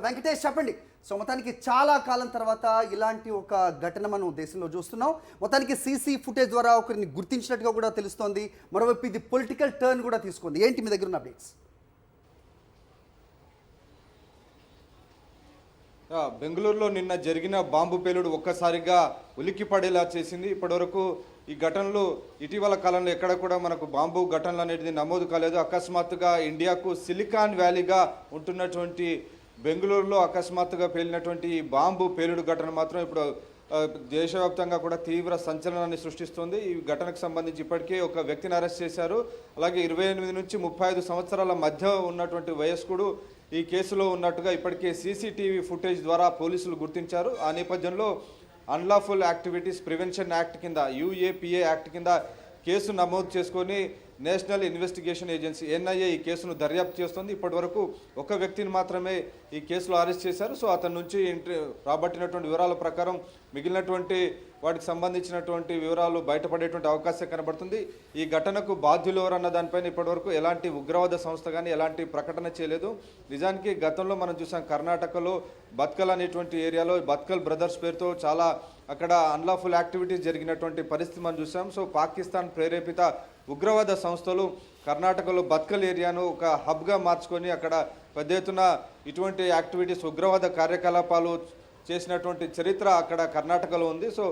వెంకటేష్ చెప్పండి. సో మొత్తానికి చాలా కాలం తర్వాత ఇలాంటి ఒక ఘటన మనం దేశంలో చూస్తున్నాం. మొత్తానికి సీసీ ఫుటేజ్ ద్వారా ఒకరిని గుర్తించినట్టుగా కూడా తెలుస్తోంది. మరోవైపు ఇది పొలిటికల్ టర్న్ కూడా తీసుకుంది. ఏంటి మీ దగ్గర ఉన్న అప్డేట్స్? బెంగళూరులో నిన్న జరిగిన బాంబు పేలుడు ఒక్కసారిగా ఉలిక్కి పడేలా చేసింది. ఇప్పటివరకు ఈ ఘటనలు ఇటీవల కాలంలో ఎక్కడ కూడా మనకు బాంబు ఘటనలు అనేది నమోదు కాలేదు. అకస్మాత్తుగా ఇండియాకు సిలికాన్ వ్యాలీగా ఉంటున్నటువంటి బెంగళూరులో అకస్మాత్తుగా పేలినటువంటి ఈ బాంబు పేలుడు ఘటన మాత్రం ఇప్పుడు దేశవ్యాప్తంగా కూడా తీవ్ర సంచలనాన్ని సృష్టిస్తుంది. ఈ ఘటనకు సంబంధించి ఇప్పటికే ఒక వ్యక్తిని అరెస్ట్ చేశారు. అలాగే 28 నుంచి 35 సంవత్సరాల మధ్య ఉన్నటువంటి వయస్కుడు ఈ కేసులో ఉన్నట్టుగా ఇప్పటికే సీసీటీవీ ఫుటేజ్ ద్వారా పోలీసులు గుర్తించారు. ఆ నేపథ్యంలో అన్లాఫుల్ యాక్టివిటీస్ ప్రివెన్షన్ యాక్ట్ కింద యూఏపీఏ యాక్ట్ కింద కేసు నమోదు చేసుకొని నేషనల్ ఇన్వెస్టిగేషన్ ఏజెన్సీ ఎన్ఐఏ ఈ కేసును దర్యాప్తు చేస్తుంది. ఇప్పటి వరకు ఒక వ్యక్తిని మాత్రమే ఈ కేసులో అరెస్ట్ చేశారు. సో అతని నుంచి రాబట్టినటువంటి వివరాల ప్రకారం మిగిలినటువంటి వాటికి సంబంధించినటువంటి వివరాలు బయటపడేటువంటి అవకాశం కనబడుతుంది. ఈ ఘటనకు బాధ్యులు ఎవరన్న దానిపైన ఇప్పటివరకు ఎలాంటి ఉగ్రవాద సంస్థ కానీ ఎలాంటి ప్రకటన చేయలేదు. నిజానికి గతంలో మనం చూసాం కర్ణాటకలో బత్కల్ అనేటువంటి ఏరియాలో బత్కల్ బ్రదర్స్ పేరుతో చాలా అక్కడ అన్లాఫుల్ యాక్టివిటీస్ జరిగినటువంటి పరిస్థితి మనం చూసాం. సో పాకిస్తాన్ ప్రేరేపిత ఉగ్రవాద సంస్థలు కర్ణాటకలో బత్కల్ ఏరియాను ఒక హబ్గా మార్చుకొని అక్కడ పెద్ద ఎత్తున ఇటువంటి యాక్టివిటీస్ ఉగ్రవాద కార్యకలాపాలు చేసినటువంటి చరిత్ర అక్కడ కర్ణాటకలో ఉంది. సో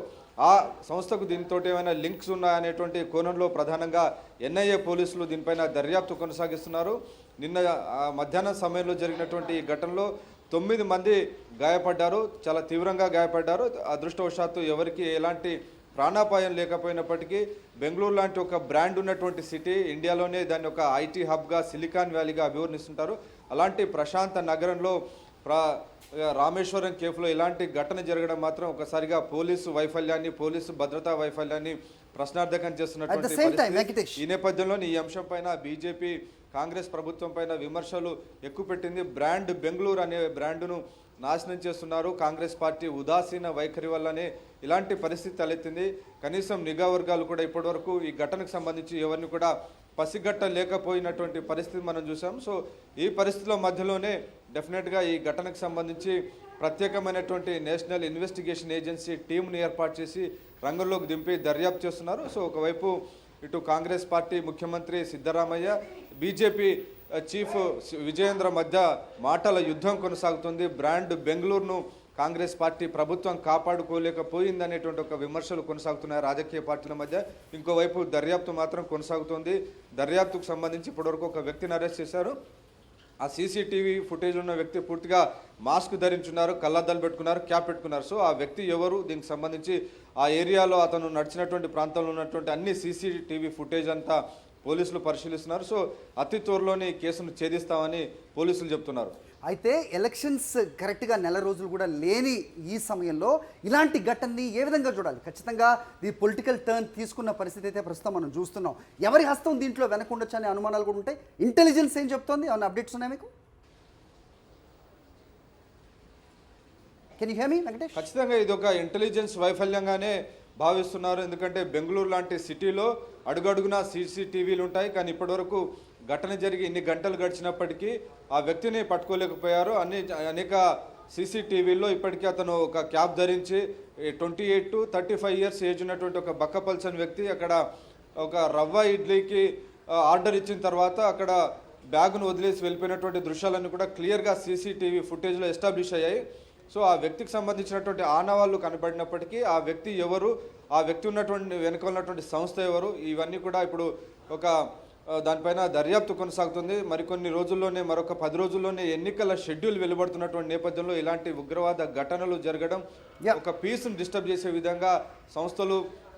ఆ సంస్థకు దీనితో ఏమైనా లింక్స్ ఉన్నాయనేటువంటి కోణంలో ప్రధానంగా ఎన్ఐఏ పోలీసులు దీనిపైన దర్యాప్తు కొనసాగిస్తున్నారు. నిన్న మధ్యాహ్నం సమయంలో జరిగినటువంటి ఈ ఘటనలో 9 మంది గాయపడ్డారు, చాలా తీవ్రంగా గాయపడ్డారు. అదృష్టవశాత్తు ఎవరికి ఎలాంటి ప్రాణాపాయం లేకపోయినప్పటికీ బెంగళూరు లాంటి ఒక బ్రాండ్ ఉన్నటువంటి సిటీ, ఇండియాలోనే దాన్ని ఒక ఐటీ హబ్గా సిలికాన్ వ్యాలీగా అభివర్ణిస్తుంటారు. అలాంటి ప్రశాంత నగరంలో రామేశ్వరం కేఫ్లో ఇలాంటి ఘటన జరగడం మాత్రం ఒకసారిగా పోలీసు వైఫల్యాన్ని, పోలీసు భద్రతా వైఫల్యాన్ని ప్రశ్నార్థకం చేస్తున్నటువంటి ఈ నేపథ్యంలో ఈ అంశం పైన బీజేపీ కాంగ్రెస్ ప్రభుత్వం పైన విమర్శలు ఎక్కువ పెట్టింది. బ్రాండ్ బెంగళూరు అనే బ్రాండును నాశనం చేస్తున్నారు, కాంగ్రెస్ పార్టీ ఉదాసీన వైఖరి వల్లనే ఇలాంటి పరిస్థితి తలెత్తింది. కనీసం నిఘా వర్గాలు కూడా ఇప్పటివరకు ఈ ఘటనకు సంబంధించి ఎవరిని కూడా పసిగట్టలేకపోయినటువంటి పరిస్థితి మనం చూసాం. సో ఈ పరిస్థితుల మధ్యలోనే డెఫినెట్గా ఈ ఘటనకు సంబంధించి ప్రత్యేకమైనటువంటి నేషనల్ ఇన్వెస్టిగేషన్ ఏజెన్సీ టీంను ఏర్పాటు చేసి రంగంలోకి దింపి దర్యాప్తు చేస్తున్నారు. సో ఒకవైపు ఇటు కాంగ్రెస్ పార్టీ ముఖ్యమంత్రి సిద్ధరామయ్య, బీజేపీ చీఫ్ విజయేంద్ర మధ్య మాటల యుద్ధం కొనసాగుతుంది. బ్రాండ్ బెంగళూరును కాంగ్రెస్ పార్టీ ప్రభుత్వం కాపాడుకోలేకపోయిందనేటువంటి ఒక విమర్శలు కొనసాగుతున్నాయి రాజకీయ పార్టీల మధ్య. ఇంకోవైపు దర్యాప్తు మాత్రం కొనసాగుతోంది. దర్యాప్తుకు సంబంధించి ఇప్పటివరకు ఒక వ్యక్తిని అరెస్ట్ చేశారు. ఆ సీసీటీవీ ఫుటేజ్ ఉన్న వ్యక్తి పూర్తిగా మాస్క్ ధరించున్నారు, కళ్ళద్దాలు పెట్టుకున్నారు, క్యాప్ పెట్టుకున్నారు. సో ఆ వ్యక్తి ఎవరు, దీనికి సంబంధించి ఆ ఏరియాలో అతను నడిచినటువంటి ప్రాంతంలో ఉన్నటువంటి అన్ని సీసీటీవీ ఫుటేజ్ అంతా పోలీసులు పరిశీలిస్తున్నారు. సో అతి త్వరలోనే కేసును ఛేదిస్తామని పోలీసులు చెప్తున్నారు. అయితే ఎలక్షన్స్ కరెక్ట్గా నెల రోజులు కూడా లేని ఈ సమయంలో ఇలాంటి ఘటనని ఏ విధంగా చూడాలి? ఖచ్చితంగా ఈ పొలిటికల్ టర్న్ తీసుకున్న పరిస్థితి అయితే ప్రస్తుతం మనం చూస్తున్నాం. ఎవరి హస్తం దీంట్లో వెనకుండొచ్చు అనే అనుమానాలు కూడా ఉంటాయి. ఇంటెలిజెన్స్ ఏం చెప్తోంది? ఏమైనా అప్డేట్స్ ఉన్నాయి మీకు? కెన్ యూ హియర్ మీ వెంకటేష్? ఖచ్చితంగా ఇది ఒక ఇంటెలిజెన్స్ వైఫల్యంగానే భావిస్తున్నారు. ఎందుకంటే బెంగళూరు లాంటి సిటీలో అడుగడుగునా సీసీటీవీలు ఉంటాయి, కానీ ఇప్పటివరకు ఘటన జరిగి ఇన్ని గంటలు గడిచినప్పటికీ ఆ వ్యక్తిని పట్టుకోలేకపోయారు. అనేక సీసీటీవీల్లో ఇప్పటికీ అతను ఒక క్యాప్ ధరించి 28 to 35 ఇయర్స్ ఏజ్ ఉన్నటువంటి ఒక బక్కపల్సన్ వ్యక్తి అక్కడ ఒక రవ్వ ఇడ్లీకి ఆర్డర్ ఇచ్చిన తర్వాత అక్కడ బ్యాగును వదిలేసి వెళ్ళిపోయినటువంటి దృశ్యాలన్నీ కూడా క్లియర్గా సీసీటీవీ ఫుటేజ్లో ఎస్టాబ్లిష్ అయ్యాయి. సో ఆ వ్యక్తికి సంబంధించినటువంటి ఆనవాళ్ళు కనబడినప్పటికీ ఆ వ్యక్తి ఎవరు, ఆ వ్యక్తి ఉన్నటువంటి వెనుక ఉన్నటువంటి సంస్థ ఎవరు, ఇవన్నీ కూడా ఇప్పుడు ఒక దానిపైన దర్యాప్తు కొనసాగుతుంది. మరికొన్ని రోజుల్లోనే, మరొక 10 రోజుల్లోనే ఎన్నికల షెడ్యూల్ వెలువడుతున్నటువంటి నేపథ్యంలో ఇలాంటి ఉగ్రవాద ఘటనలు జరగడం ఒక పీస్ను డిస్టర్బ్ చేసే విధంగా సంస్థలు,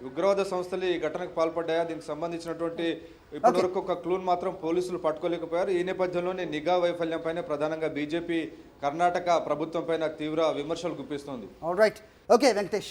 ఉగ్రవాద సంస్థలు ఈ ఘటనకు పాల్పడ్డాయా, దీనికి సంబంధించినటువంటి ఇప్పటివరకు ఒక క్లూన్ మాత్రం పోలీసులు పట్టుకోలేకపోయారు. ఈ నేపథ్యంలోనే నిఘా వైఫల్యం పైన ప్రధానంగా బీజేపీ కర్ణాటక ప్రభుత్వం పైన తీవ్ర విమర్శలు గుప్పిస్తోంది. All right, okay Venkatesh.